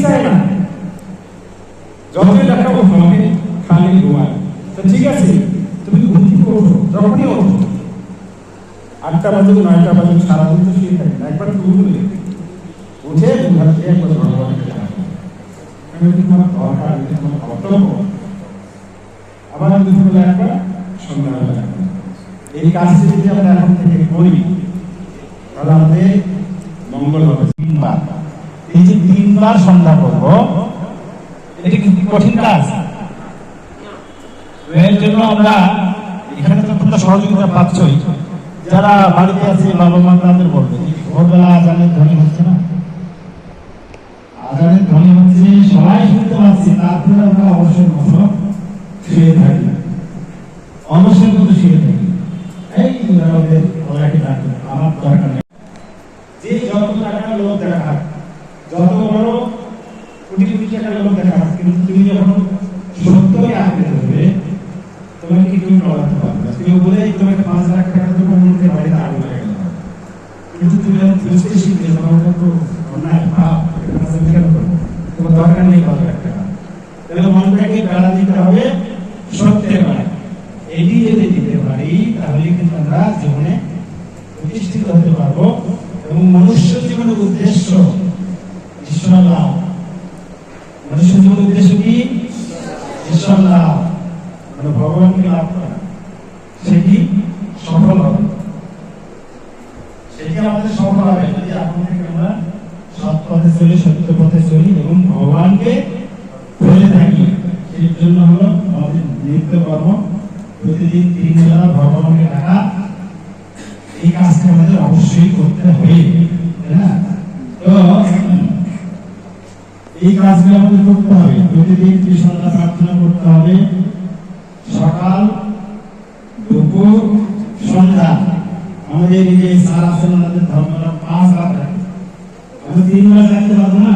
চায় না, যতই দেখাবো তোমাকে খালি ঘুমায়। তো ঠিক আছে, তুমি ঘুম থেকে ওঠো, যখনই ওঠো 8টা বাজে 9টা বাজে, সারাদিন তো শুয়ে থাকি না, একবার ঘুমলে উঠে ঘুমার খেয়ে একবার ভগবানকে ডাকো, তোমার দরকার, তোমার কর্তব্য। আবার দুপুরবেলা একবার, সন্ধ্যাবেলা একবার। এই কাজটি যদি আমরা এখন থেকে করি তাহলে আমাদের মঙ্গল হবে। 3বার, এই যে 3বার সন্ধ্যা করবো, এটা কি কঠিন কাজ? এর জন্য আমরা এখানে তো তোমরা সহযোগিতা পাচ্ছই, যারা বাড়িতে আছে বাবা মা তাদের বলবে ভোরবেলা আজানের ধ্বনি হচ্ছে না, আজানের ধ্বনি হচ্ছে, সবাই শুনতে পাচ্ছি, তারপরে আমরা অবশ্যই মতো শুয়ে থাকি, অবশ্যই মতো শুয়ে থাকি। এই আমাদের ওরাকে ডাকবে, আমার দরকার নেই। যে যত টাকা লোক দেখা, যত বড় কোটি কোটি টাকার লোক দেখা, কিন্তু তুমি যখন সত্যকে আঁকড়ে ধরবে, তোমাকে কেউ টলাতে পারবে না। কেউ বলে তোমাকে 5 লাখ টাকা দেবো, অন্যকে বাড়িতে আগুন লাগে না, কিন্তু তুমি যখন বুঝতে শিখবে তোমার তো অন্যায় পাপ, আমি কেন করবো, তোমার দরকার নেই 5 লাখ টাকা। তাহলে মনটাকে বেড়া দিতে হবে সত্যের বেড়া। এটি যদি দিতে পারি তাহলে কিন্তু আমরা জীবনে প্রতিষ্ঠিত হতে পারবো এবং মনুষ্য জীবনের উদ্দেশ্য ঈশ্বর লাভ। মনুষ্য জীবনের উদ্দেশ্য কি? ঈশ্বর লাভ, মানে ভগবানকে লাভ করা। সেটি সফল হবে, সেটি আমাদের সফল হবে যদি এখন থেকে আমরা সৎ পথে চলি, সত্য পথে চলি এবং ভগবানকে পেতে থাকি। সেই জন্য হলো আমাদের নিত্য কর্ম, প্রতিদিন 3 বেলা ভগবানকে ডাকা। এই কাজটা আমাদের অবশ্যই করতে হবে, তাই না? তো এই কাজগুলো আমাদের করতে হবে, প্রতিদিন কৃষ্ণতা প্রার্থনা করতে হবে, সকাল দুপুর সন্ধ্যা। আমাদের এই যে স্যার আছেন, আমাদের ধর্মরা 5 বার, আমি 3 বার রাখতে পারবো না।